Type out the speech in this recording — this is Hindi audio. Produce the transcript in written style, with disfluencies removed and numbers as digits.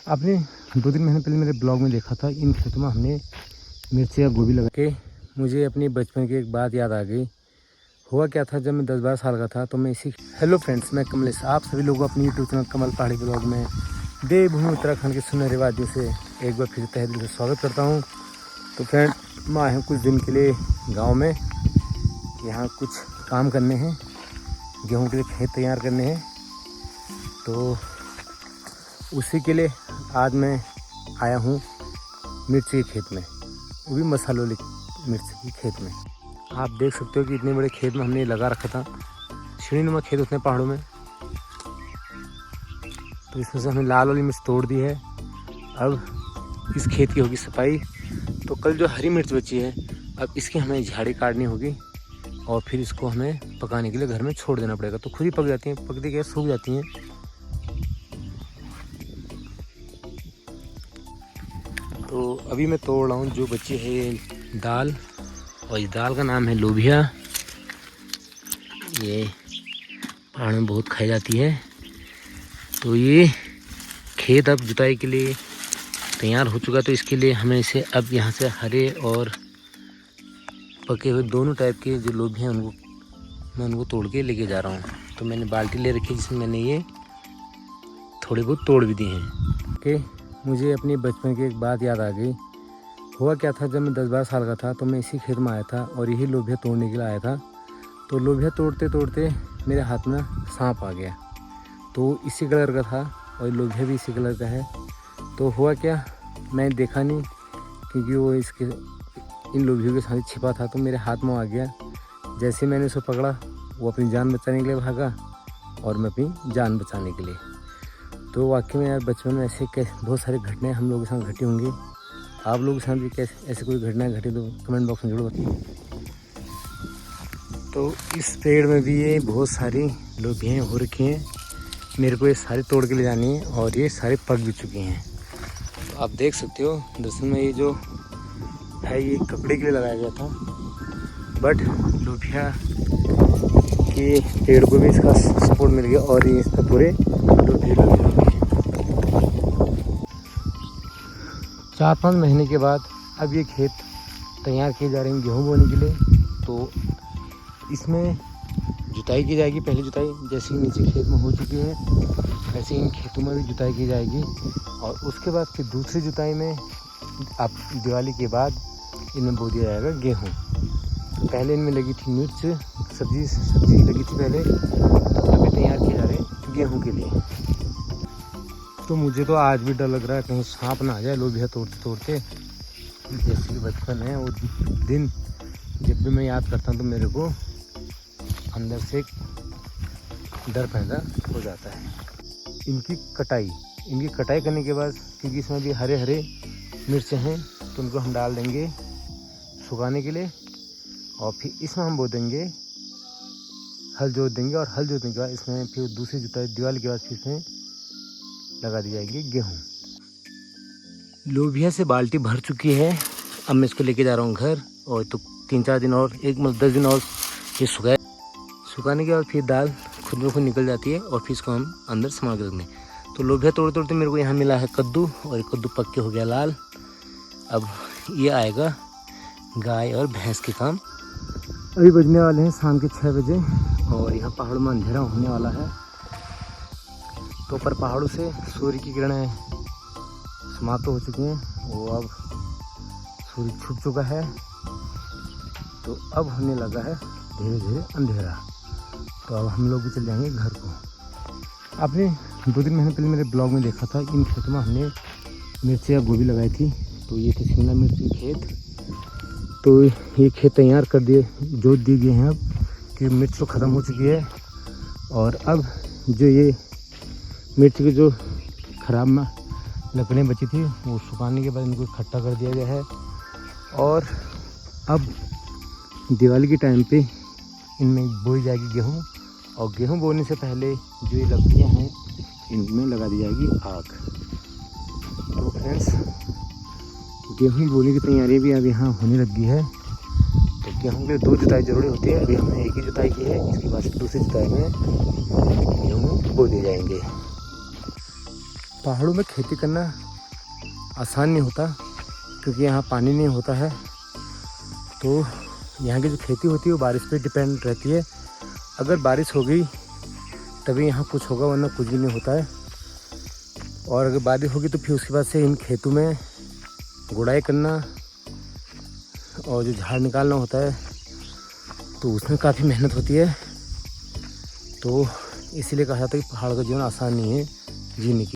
आपने 2-3 महीने पहले मेरे ब्लॉग में देखा था, इन खेतों में हमने मिर्ची या गोभी लगा के मुझे अपनी बचपन की एक बात याद आ गई। हुआ क्या था, जब मैं 10-12 साल का था तो मैं इसी हेलो फ्रेंड्स, मैं कमलेश, आप सभी लोगों को अपनी यूट्यूब चैनल कमल पहाड़ी ब्लॉग में देवभूमि उत्तराखंड के सुनहरे वादियों से एक बार फिर तहे दिल से स्वागत करता हूँ। तो फ्रेंड, मैं आया हूँ कुछ दिन के लिए गाँव में, यहाँ कुछ काम करने हैं, गेहूँ के लिए खेत तैयार करने हैं। तो उसी के लिए आज मैं आया हूँ मिर्ची के खेत में, वो भी मसालों वाली मिर्ची की खेत में। आप देख सकते हो कि इतने बड़े खेत में हमने लगा रखा था, श्रीनुमा खेत उतने पहाड़ों में। तो इसमें से हमने लाल वाली मिर्च तोड़ दी है। अब इस खेत की होगी सफाई। तो कल जो हरी मिर्च बची है, अब इसकी हमें झाड़ी काटनी होगी और फिर इसको हमें पकाने के लिए घर में छोड़ देना पड़ेगा। तो खुद ही पक जाती हैं, पकती के सूख जाती हैं। तो अभी मैं तोड़ रहा हूँ जो बची है ये दाल, और इस दाल का नाम है लोबिया। ये पहाड़ में बहुत खाई जाती है। तो ये खेत अब जुताई के लिए तैयार हो चुका, तो इसके लिए हमें इसे अब यहाँ से हरे और पके हुए दोनों टाइप के जो लोबिया हैं मैं उनको तोड़ के लेके जा रहा हूँ। तो मैंने बाल्टी ले रखी है जिसमें मैंने ये थोड़े बहुत तोड़ भी दिए हैं। ओके, मुझे अपनी बचपन की एक बात याद आ गई। हुआ क्या था, जब मैं 10-12 साल का था तो मैं इसी खेत में आया था और यही लोबिया तोड़ने के लिए आया था। तो लोबिया तोड़ते तोड़ते मेरे हाथ में सांप आ गया। तो इसी कलर का था और लोबिया भी इसी कलर का है। तो हुआ क्या, मैं देखा नहीं क्योंकि वो इसके इन लोबियों के साथ छिपा था, तो मेरे हाथ में आ गया। जैसे मैंने उसको पकड़ा, वो अपनी जान बचाने के लिए भागा और मैं अपनी जान बचाने के लिए। तो वाकई में यार, बचपन में ऐसे बहुत सारी घटनाएं हम लोगों के साथ घटी होंगी। आप लोगों के साथ भी कैसे ऐसी कोई घटनाएं घटी तो कमेंट बॉक्स में जरूर बताइए। तो इस पेड़ में भी ये बहुत सारी लोबियाँ हो रखी हैं। मेरे को ये सारी तोड़ के ले जानी है और ये सारे पक भी चुकी हैं। तो आप देख सकते हो, दरअसल में ये जो है ये कपड़े के लिए लगाया गया था, बट लोबिया के पेड़ को भी इसका सपोर्ट मिल गया और ये इस पर पूरे लोबिया लगे हुए हैं। 4-5 महीने के बाद अब ये खेत तैयार किए जा रहे हैं गेहूँ बोने के लिए। तो इसमें जुताई की जाएगी। पहली जुताई जैसे ही नीचे खेत में हो चुकी है, वैसे इन खेतों में भी जुताई की जाएगी। और उसके बाद फिर दूसरी जुताई में अब दिवाली के बाद इनमें बो दिया जाएगा गेहूँ। पहले इनमें लगी थी मिर्च, सब्जी लगी थी पहले, अभी तैयार किए जा रहे हैं गेहूँ के लिए। तो मुझे तो आज भी डर लग रहा है कहीं सांप ना आ जाए लोबिया तोड़ते तोड़ते। जैसे कि बचपन है, वो दिन जब भी मैं याद करता हूँ तो मेरे को अंदर से डर पैदा हो जाता है। इनकी कटाई करने के बाद, क्योंकि इसमें भी हरे हरे मिर्च हैं, तो उनको हम डाल देंगे सुखाने के लिए और फिर इसमें हम बो देंगे, हल जोत देंगे। और हल जोतने के बाद इसमें फिर दूसरी जुताई दिवाली के बाद फिर इसमें लगा दी जाएगी गेहूँ। लोबिया से बाल्टी भर चुकी है। अब मैं इसको लेके जा रहा हूँ घर, और तो 3-4 दिन और 10 दिन और ये सुखाने के बाद फिर दाल खुद ब खुद निकल जाती है और फिर इसको हम अंदर संभाल के रखते हैं। तो लोबिया तोड़ते तोड़ते मेरे को यहाँ मिला है कद्दू, और ये कद्दू पक के हो गया लाल। अब ये आएगा गाय और भैंस के काम। अभी बजने वाले हैं शाम के 6 बजे और यहाँ पहाड़ों में अंधेरा होने वाला है। तो पर पहाड़ों से सूर्य की किरणें समाप्त हो चुकी हैं, वो अब सूर्य छुप चुका है। तो अब होने लगा है धीरे धीरे अंधेरा। तो अब हम लोग भी चल जाएंगे घर को। आपने 2-3 महीने पहले मेरे ब्लॉग में देखा था, इन खेतों में हमने मिर्ची या गोभी लगाई थी। तो ये थे शिमला मिर्च के खेत। तो ये खेत तैयार कर दिए, जोत दिए गए हैं अब, कि मिर्च तो ख़त्म हो चुकी है। और अब जो ये मिर्च की जो खराब लकड़ियाँ बची थी, वो सुखाने के बाद इनको इकट्ठा कर दिया गया है। और अब दिवाली के टाइम पे इनमें बोई जाएगी गेहूँ, और गेहूँ बोने से पहले जो ये लकड़ियाँ हैं इनमें लगा दी जाएगी आग। तो फ्रेंड्स, गेहूँ बोने की तैयारी भी अब यहाँ होने लगी है। तो गेहूँ के लिए 2 जुताई जरूरी होती है। अभी हमने एक ही जुताई की है, इसके बाद दूसरी जुताई में गेहूँ बो दिए जाएंगे। पहाड़ों में खेती करना आसान नहीं होता क्योंकि यहाँ पानी नहीं होता है। तो यहाँ की जो खेती होती है वो बारिश पे डिपेंड रहती है। अगर बारिश हो गई तभी यहाँ कुछ होगा, वरना कुछ भी नहीं होता है। और अगर बारिश होगी तो फिर उसके बाद से इन खेतों में गुड़ाई करना और जो झाड़ निकालना होता है तो उसमें काफ़ी मेहनत होती है। तो इसीलिए कहा जाता है कि पहाड़ का जीवन आसान नहीं है जीने की।